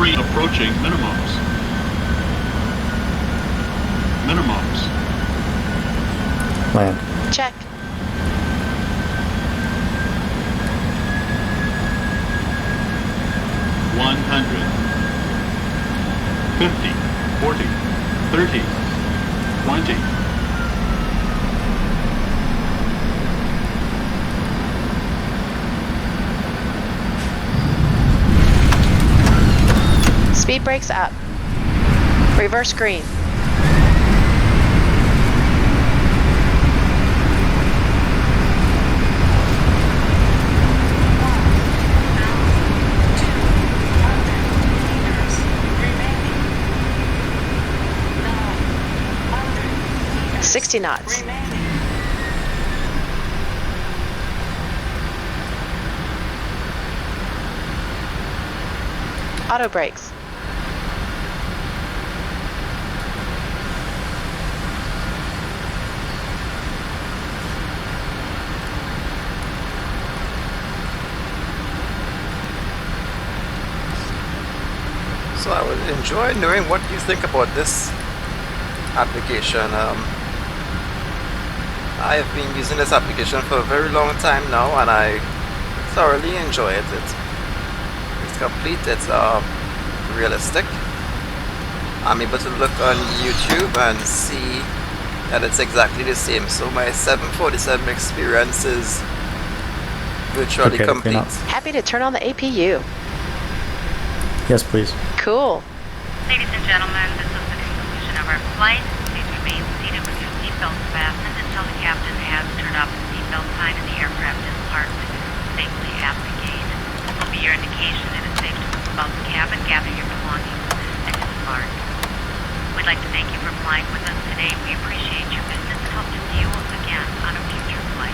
3 approaching minimums. Minimums. Land. Check. One 100. 50. 40. 30. 20. Speed brakes up. Reverse green. Remaining. 60 knots. Auto brakes. So I would enjoy knowing what you think about this application. I have been using this application for a very long time now, and I thoroughly enjoy it. It's complete, it's realistic. I'm able to look on YouTube and see that it's exactly the same. So my 747 experience is virtually Okay, complete. Happy to turn on the APU. Yes, please. Cool. Ladies and gentlemen, this is the conclusion of our flight. Please remain seated with your seatbelts fastened until the captain has turned off the seatbelt sign and the aircraft is parked safely at the gate. This will be your indication it is safe to move about the cabin, gather your belongings, and depart. We'd like to thank you for flying with us today. We appreciate your business and hope to see you again on a future flight.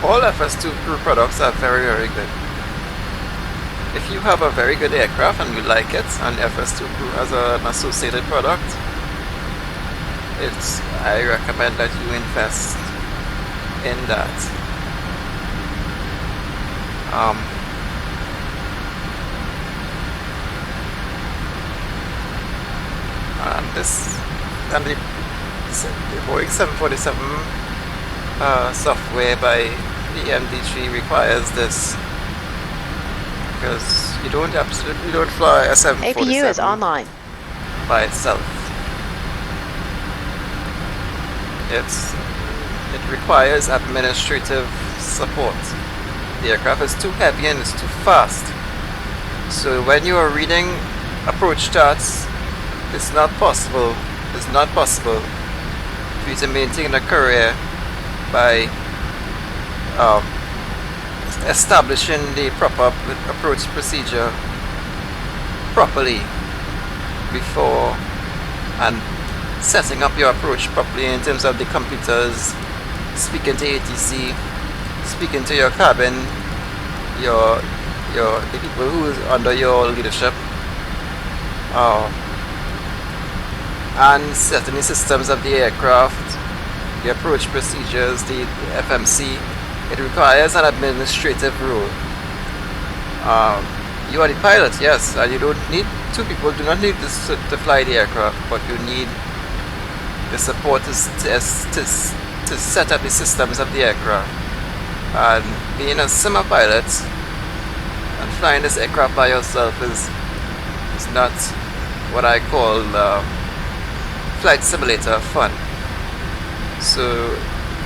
All FS2 crew products are very, very good. If you have a very good aircraft and you like it, and FS2 crew as an associated product, I recommend that you invest in that. And the Boeing 747 software by the MD3 requires this, because you don't fly a 747 APU is online. by itself. It requires administrative support. The aircraft is too heavy and it's too fast. So when you are reading approach charts, it's not possible for you to maintain a career by establishing the proper approach procedure properly before, and setting up your approach properly in terms of the computers, speaking to ATC, speaking to your cabin, the people who is under your leadership, and setting the systems of the aircraft, the approach procedures, the FMC. It requires an administrative role. You are the pilot, yes, and you don't need two people. Do not need to fly the aircraft, but you need the support to set up the systems of the aircraft. And being a simmer pilot and flying this aircraft by yourself is not what I call flight simulator fun. So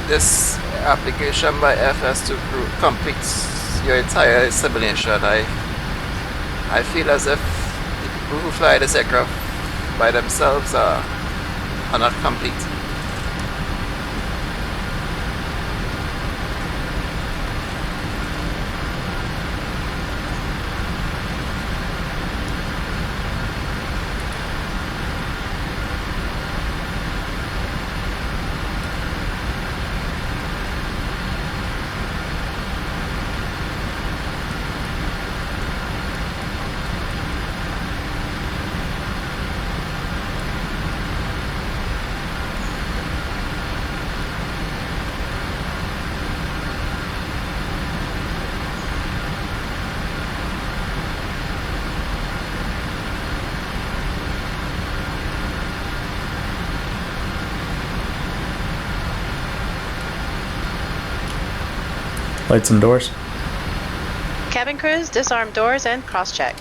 this application by FS2 Crew completes your entire simulation. I feel as if the people who fly this aircraft by themselves are not complete. Lights and doors. Cabin crews, disarm doors and cross-check.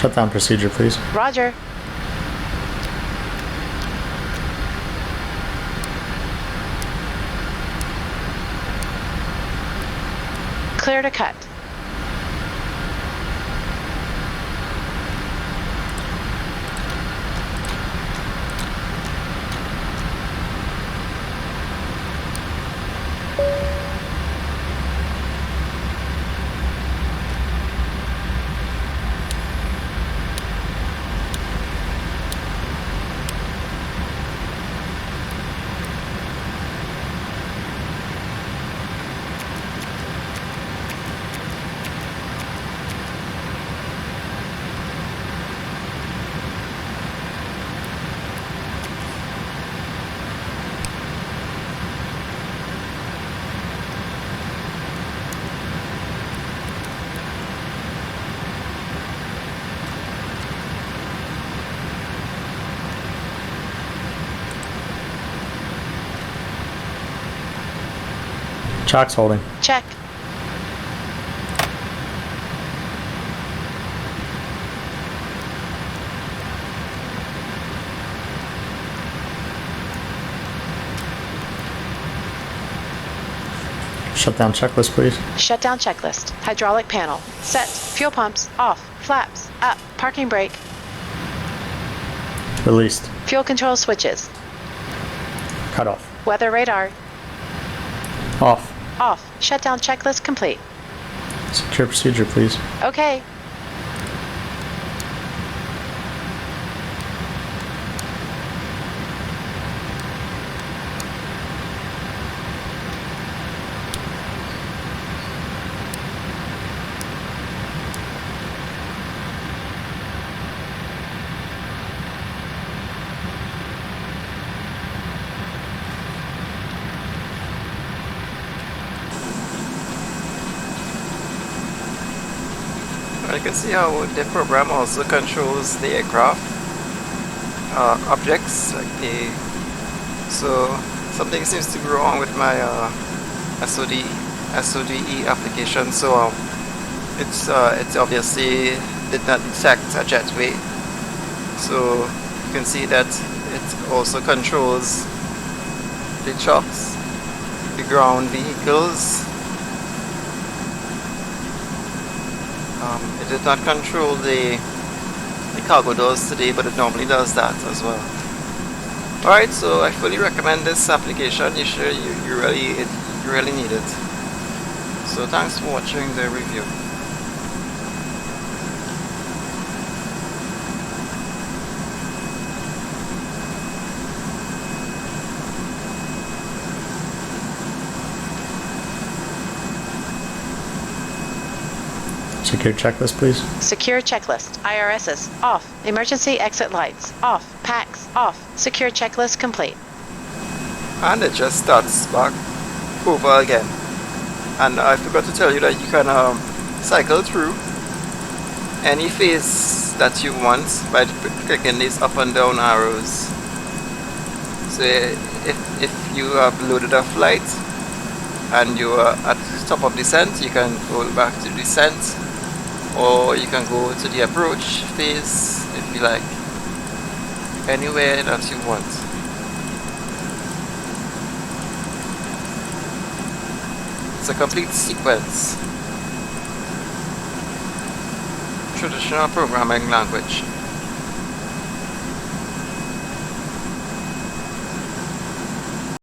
Shutdown procedure, please. Roger. Clear to cut. Chocks holding. Check. Shutdown checklist, please. Shutdown checklist. Hydraulic panel. Set. Fuel pumps. Off. Flaps. Up. Parking brake. Released. Fuel control switches. Cut off. Weather radar. Off. Off. Shutdown checklist complete. Secure procedure, please. Okay. You can see how the program also controls the aircraft objects, like so something seems to be wrong with my SODE application. So it obviously did not detect a jetway. So you can see that it also controls the trucks, the ground vehicles. It did not control the cargo doors today, but it normally does that as well. Alright, so I fully recommend this application. You really need it. So thanks for watching the review. Secure checklist, please. Secure checklist. IRSs. Off. Emergency exit lights. Off. Packs. Off. Secure checklist complete. And it just starts back over again. And I forgot to tell you that you can cycle through any phase that you want by clicking these up and down arrows. So if you have loaded a flight and you are at the top of descent, you can roll back to descent, or you can go to the approach phase if you like, anywhere that you want. It's a complete sequence. Traditional programming language.